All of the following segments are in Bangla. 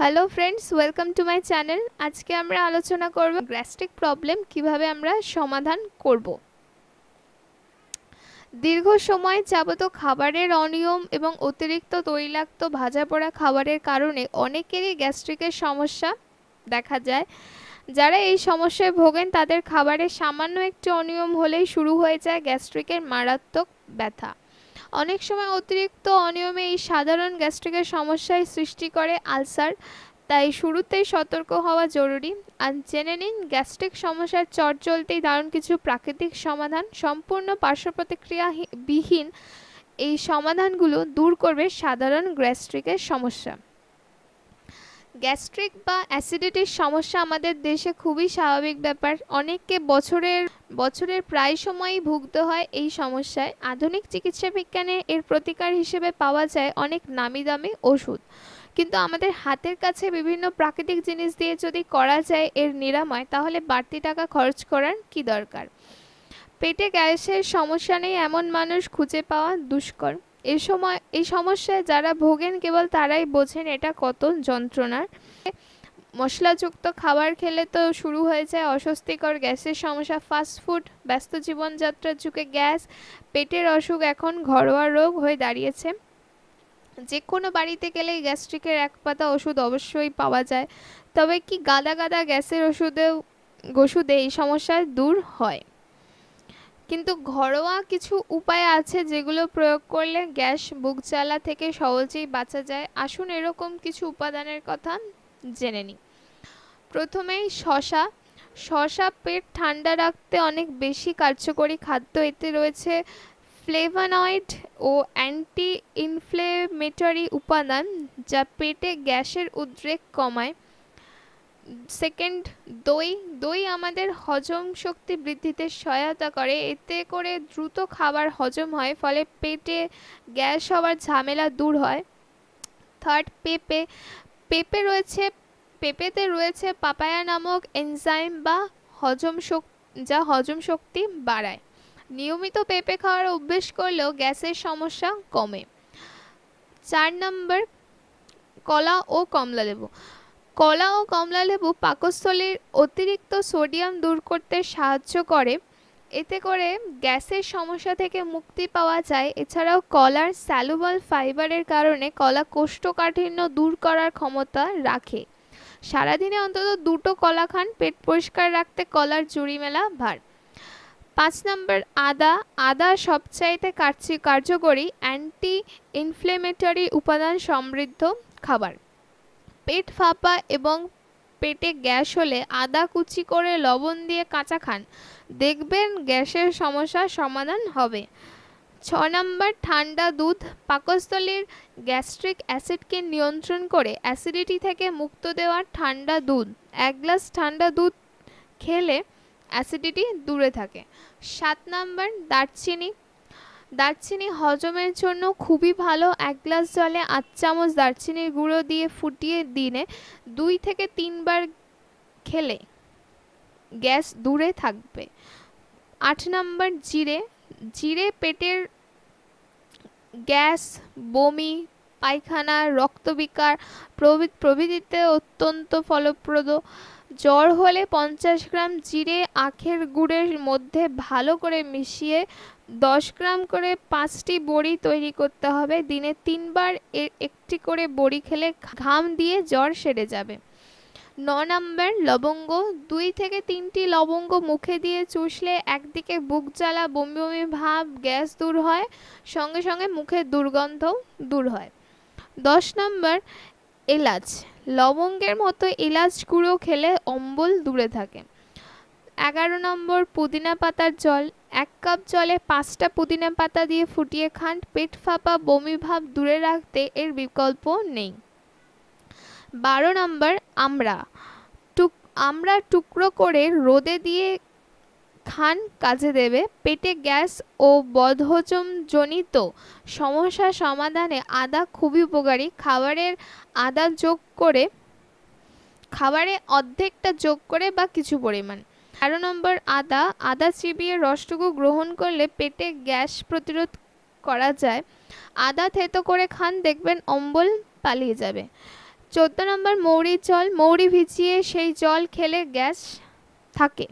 Hello friends, welcome to my channel. আজকে আমরা আলোচনা করব গ্যাস্ট্রিক প্রবলেম কিভাবে আমরা সমাধান করব। দীর্ঘ সময় যাবত খাবারের অনিয়ম এবং অতিরিক্ত তৈলাক্ত ভাজা পোড়া খাবারের কারণে অনেকেরই গ্যাস্ট্রিকের সমস্যা দেখা যায়। যারা এই সমস্যায় ভোগেন তাদের খাবারে সামান্য একটু অনিয়ম হলেই শুরু হয়ে যায় গ্যাস্ট্রিকের মারাত্মক ব্যথা। অনেক সময় অতিরিক্ত অনিয়মে এই সাধারণ গ্যাস্ট্রিকের সমস্যায় সৃষ্টি করে আলসার। তাই শুরুতেই সতর্ক হওয়া জরুরি। আর জেনে নিন গ্যাস্ট্রিক সমস্যার চটজলদি দারুণ কিছু প্রাকৃতিক সমাধান। সম্পূর্ণ পার্শ্ব প্রতিক্রিয়া বিহীন এই সমাধানগুলো দূর করবে সাধারণ গ্যাস্ট্রিকের সমস্যা। গ্যাস্ট্রিক বা অ্যাসিডিটির সমস্যা আমাদের দেশে খুবই স্বাভাবিক ব্যাপার। অনেককে বছরের প্রায় সময়ই ভুগতে হয় এই সমস্যায়। আধুনিক চিকিৎসা বিজ্ঞানে এর প্রতিকার হিসেবে পাওয়া যায় অনেক নামি দামি ওষুধ, কিন্তু আমাদের হাতের কাছে বিভিন্ন প্রাকৃতিক জিনিস দিয়ে যদি করা যায় এর নিরাময়, তাহলে বাড়তি টাকা খরচ করার কি দরকার। পেটে গ্যাসের সমস্যা নেই এমন মানুষ খুঁজে পাওয়া দুষ্কর। এই সমস্যায় যারা ভোগেন কেবল তারাই বোঝেন এটা কত যন্ত্রণার। মশলাযুক্ত খাবার খেলে তো শুরু হয়ে যায় অস্বস্তিকর গ্যাসের সমস্যা। ফাস্টফুড, ব্যস্ত জীবনযাত্রার যুগে গ্যাস, পেটের অসুখ এখন ঘরোয়া রোগ হয়ে দাঁড়িয়েছে। যে কোনো বাড়িতে গেলেই গ্যাস্ট্রিকের এক পাতা ওষুধ অবশ্যই পাওয়া যায়। তবে কি গাদা গাদা গ্যাসের ওষুধে এই সমস্যা দূর হয়? কিন্তু ঘরোয়া কিছু উপায় আছে যেগুলো প্রয়োগ করলে গ্যাস, বুক জ্বালা থেকে সহজেই বাঁচা যায়। আসুন এরকম কিছু উপাদানের কথা জেনে নিই। প্রথমেই শসা পেট ঠান্ডা রাখতে অনেক বেশি কার্যকরী খাদ্য। এতে রয়েছে ফ্লেভানয়েড ও অ্যান্টি ইনফ্লেমেটরি উপাদান যা পেটে গ্যাসের উদ্রেক কমায়। সেকেন্ড, দই আমাদের হজম শক্তি বৃদ্ধিতে সহায়তা করে। এতে করে দ্রুত খাবার হজম হয়, ফলে পেটে গ্যাস হওয়ার ঝামেলা দূর হয়। থার্ড, পেঁপেতে রয়েছে পাপায়া নামক এনজাইম যা হজম শক্তি বাড়ায়। নিয়মিত পেঁপে খাওয়ার অভ্যেস করলেও গ্যাসের সমস্যা কমে। 4 নম্বর, কলা ও কমলালেবু। কলা ও কমলালেবু পাকস্থলীর অতিরিক্ত সোডিয়াম দূর করতে সাহায্য করে। এতে করে গ্যাসের সমস্যা থেকে মুক্তি পাওয়া যায়। এছাড়াও কলার স্যালুবল ফাইবারের কারণে কলা কোষ্ঠকাঠিন্য দূর করার ক্ষমতা রাখে। সারাদিনে অন্তত 2টো কলা খান, পেট পরিষ্কার রাখতে কলার জুড়ি মেলা ভার। 5 নম্বর, আদা সবচাইতে কার্যকরী অ্যান্টি ইনফ্লেমেটরি উপাদান সমৃদ্ধ খাবার। পেট ফাঁপা এবং পেটে গ্যাস হলে আদা কুচি করে লবণ দিয়ে কাঁচা খান, দেখবেন গ্যাসের সমস্যার সমাধান হবে। 6 নম্বর, ঠান্ডা দুধ পাকস্থলীর গ্যাস্ট্রিক অ্যাসিডকে নিয়ন্ত্রণ করে অ্যাসিডিটি থেকে মুক্ত দেওয়া ঠান্ডা দুধ। 1 গ্লাস ঠান্ডা দুধ খেলে অ্যাসিডিটি দূরে থাকে। 7 নম্বর, দারচিনি হজমের জন্য খুবই ভালো। 1 গ্লাস জলে 8 চামচ দারচিনির গুঁড়ো দিয়ে ফুটিয়ে দিনে 2 থেকে 3 বার খেলে গ্যাস দূরে থাকবে। 8 নম্বর, জিরে পেটের গ্যাস, বমি, পায়খানা, রক্তবিকার প্রভৃতিতে অত্যন্ত ফলপ্রদ। জ্বর হলে 50 গ্রাম জিরে আখের গুড়ের মধ্যে ভালো করে মিশিয়ে 10 গ্রাম করে 5টি বড়ি তৈরি করতে হবে। দিনে 3 বার একটি করে বড়ি খেলে ঘাম দিয়ে জ্বর সেরে যাবে। 9 নম্বর, লবঙ্গ। 2 থেকে 3টি লবঙ্গ মুখে দিয়ে চুষলে একদিকে বুক জ্বালা, বমি বমি ভাব, গ্যাস দূর হয়, সঙ্গে সঙ্গে মুখের দুর্গন্ধ দূর হয়। 10 নম্বর, এলাচ। লবঙ্গের মতো এলাচ গুঁড়ো খেলে অম্বল দূরে থাকে। 11 নম্বর, পুদিনা পাতার জল। 1 কাপ জলে 5টা পুদিনা পাতা দিয়ে ফুটিয়ে খান, পেট ফাঁপা, বমি ভাব দূরে রাখতে এর বিকল্প নেই। 12 নম্বর, আমড়া টুকরো করে রোদে দিয়ে খান, কাজে দেবে। পেটে গ্যাস ও বদহজম জনিত সমস্যা সমাধানে আদা খুবই উপকারী। খাবারে অর্ধেকটা যোগ করে বা কিছু পরিমাণ। 13 নম্বর, আদা চিবিয়ে রসটুকু গ্রহণ করলে পেটে গ্যাস প্রতিরোধ করা যায়। আদা থেতো করে খান, দেখবেন অম্বল পালিয়ে যাবে। নম্বর মৌরির জল। মৌরি ভিজিয়ে সেই জল খেলে গ্যাস থাকে।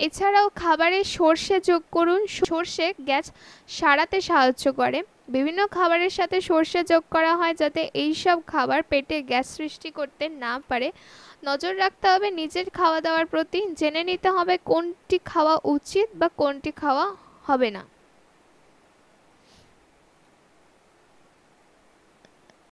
এছাড়াও খাবারে সর্ষে যোগ করুন, সর্ষে গ্যাস সারাতে সাহায্য করে। বিভিন্ন খাবারের সাথে সর্ষে যোগ করা হয় যাতে এই সব খাবার পেটে গ্যাস সৃষ্টি করতে না পারে। নজর রাখতে হবে নিজের খাওয়া দাওয়ার প্রতি, জেনে নিতে হবে কোনটি খাওয়া উচিত বা কোনটি খাওয়া হবে না।